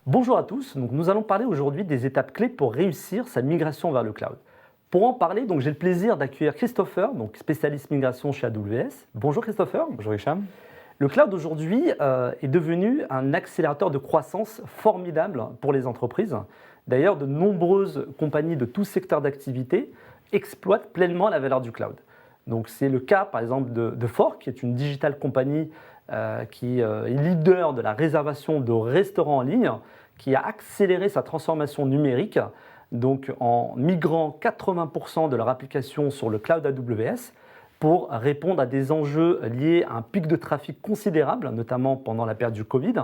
Bonjour à tous, donc nous allons parler aujourd'hui des étapes clés pour réussir sa migration vers le cloud. Pour en parler, donc j'ai le plaisir d'accueillir Christopher, donc spécialiste migration chez AWS. Bonjour Christopher. Bonjour Hicham. Le cloud aujourd'hui est devenu un accélérateur de croissance formidable pour les entreprises. D'ailleurs, de nombreuses compagnies de tout secteur d'activité exploitent pleinement la valeur du cloud. Donc c'est le cas par exemple de Fork, qui est une digital compagnie qui est leader de la réservation de restaurants en ligne, qui a accéléré sa transformation numérique donc en migrant 80% de leur application sur le cloud AWS pour répondre à des enjeux liés à un pic de trafic considérable, notamment pendant la période du Covid.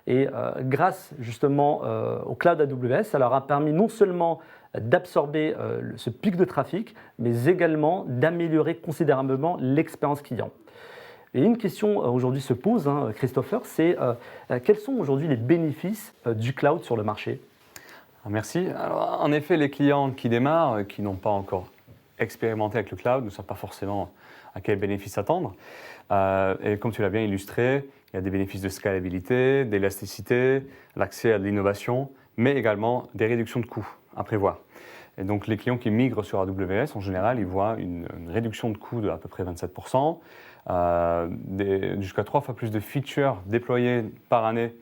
Et grâce justement au cloud AWS, ça leur a permis non seulement d'absorber ce pic de trafic, mais également d'améliorer considérablement l'expérience client. Et une question aujourd'hui se pose, Christopher, c'est quels sont aujourd'hui les bénéfices du cloud sur le marché ? Merci. Alors, en effet, les clients qui démarrent, qui n'ont pas encore expérimenté avec le cloud, ne savent pas forcément à quels bénéfices attendre. Et comme tu l'as bien illustré, il y a des bénéfices de scalabilité, d'élasticité, l'accès à de l'innovation, mais également des réductions de coûts à prévoir. Et donc les clients qui migrent sur AWS, en général, ils voient une réduction de coûts de à peu près 27%, jusqu'à 3 fois plus de features déployées par année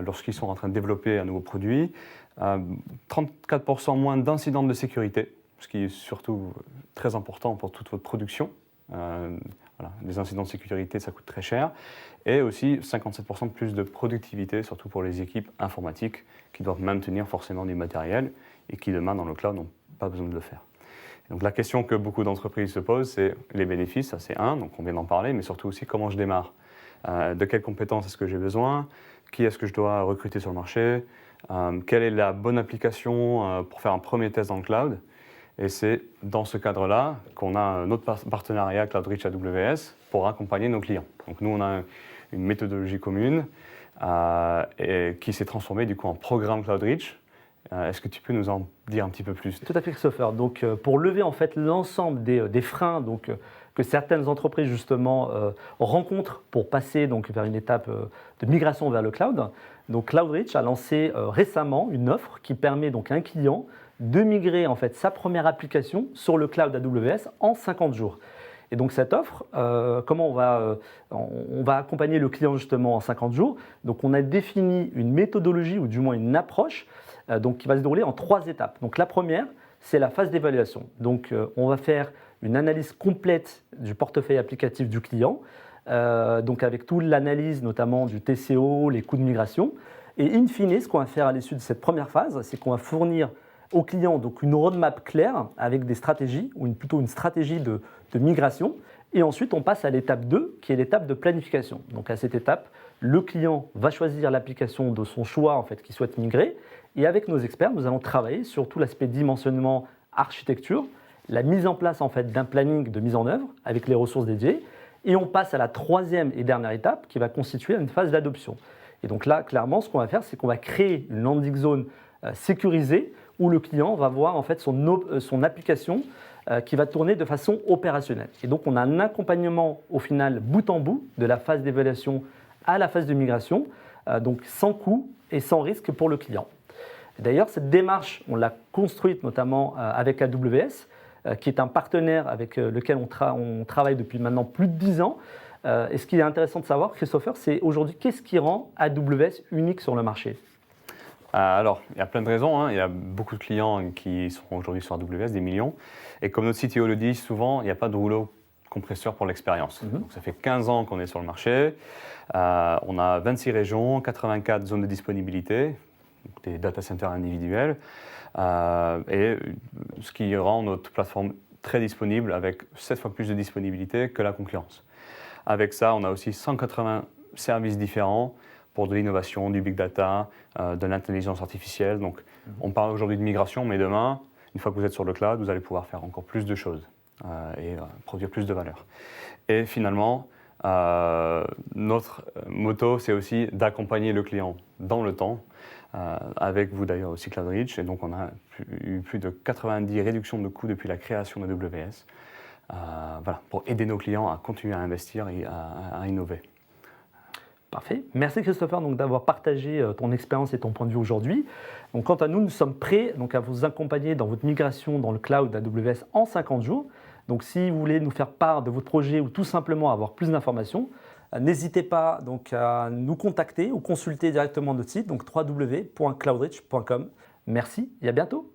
lorsqu'ils sont en train de développer un nouveau produit, 34% moins d'incidents de sécurité, ce qui est surtout très important pour toute votre production. Voilà, les incidents de sécurité, ça coûte très cher. Et aussi 57% de plus de productivité, surtout pour les équipes informatiques qui doivent maintenir forcément du matériel et qui demain dans le cloud n'ont pas besoin de le faire. Donc la question que beaucoup d'entreprises se posent, c'est les bénéfices, ça c'est un, donc on vient d'en parler, mais surtout aussi comment je démarre. De quelles compétences est-ce que j'ai besoin ? Qui est-ce que je dois recruter sur le marché ? Quelle est la bonne application pour faire un premier test dans le cloud ? Et c'est dans ce cadre-là qu'on a notre partenariat CloudReach AWS pour accompagner nos clients. Donc nous, on a une méthodologie commune et qui s'est transformée du coup en programme CloudReach. Est-ce que tu peux nous en dire un petit peu plus ? Tout à fait, Christopher. Donc, pour lever en fait l'ensemble des freins que certaines entreprises justement rencontrent pour passer donc, vers une étape de migration vers le cloud, donc CloudReach a lancé récemment une offre qui permet donc à un client de migrer en fait sa première application sur le cloud AWS en 50 jours. Et donc cette offre, comment on va accompagner le client justement en 50 jours. Donc on a défini une méthodologie ou du moins une approche donc, qui va se dérouler en 3 étapes. Donc la première, c'est la phase d'évaluation. Donc on va faire une analyse complète du portefeuille applicatif du client, donc avec toute l'analyse notamment du TCO, les coûts de migration. Et in fine, ce qu'on va faire à l'issue de cette première phase, c'est qu'on va fournir au client donc une roadmap claire avec des stratégies, ou plutôt une stratégie de migration. Et ensuite, on passe à l'étape 2, qui est l'étape de planification. Donc à cette étape, le client va choisir l'application de son choix en fait, qu'il souhaite migrer. Et avec nos experts, nous allons travailler sur tout l'aspect dimensionnement, architecture, la mise en place en fait, d'un planning de mise en œuvre avec les ressources dédiées. Et on passe à la 3e et dernière étape, qui va constituer une phase d'adoption. Et donc là, clairement, ce qu'on va faire, c'est qu'on va créer une landing zone sécurisée où le client va voir en fait son application qui va tourner de façon opérationnelle. Et donc on a un accompagnement au final bout en bout de la phase d'évaluation à la phase de migration, donc sans coût et sans risque pour le client. D'ailleurs, cette démarche, on l'a construite notamment avec AWS, qui est un partenaire avec lequel on travaille depuis maintenant plus de 10 ans. Et ce qui est intéressant de savoir, Christopher, c'est aujourd'hui qu'est-ce qui rend AWS unique sur le marché ? Alors, il y a plein de raisons. Il y a beaucoup de clients qui sont aujourd'hui sur AWS, des millions. Et comme notre CTO le dit souvent, il n'y a pas de rouleau compresseur pour l'expérience. Donc, ça fait 15 ans qu'on est sur le marché. On a 26 régions, 84 zones de disponibilité, des data centers individuels. Et ce qui rend notre plateforme très disponible avec 7 fois plus de disponibilité que la concurrence. Avec ça, on a aussi 180 services différents pour de l'innovation, du big data, de l'intelligence artificielle. Donc, on parle aujourd'hui de migration, mais demain, une fois que vous êtes sur le cloud, vous allez pouvoir faire encore plus de choses et produire plus de valeur. Et finalement, notre motto, c'est aussi d'accompagner le client dans le temps, avec vous d'ailleurs aussi CloudReach. Et donc, on a eu plus de 90 réductions de coûts depuis la création de AWS, voilà, pour aider nos clients à continuer à investir et à innover. Parfait. Merci Christopher donc, d'avoir partagé ton expérience et ton point de vue aujourd'hui. Donc, quant à nous, nous sommes prêts donc, à vous accompagner dans votre migration dans le cloud AWS en 50 jours. Donc, si vous voulez nous faire part de votre projet ou tout simplement avoir plus d'informations, n'hésitez pas donc, à nous contacter ou consulter directement notre site, donc www.cloudreach.com. Merci et à bientôt.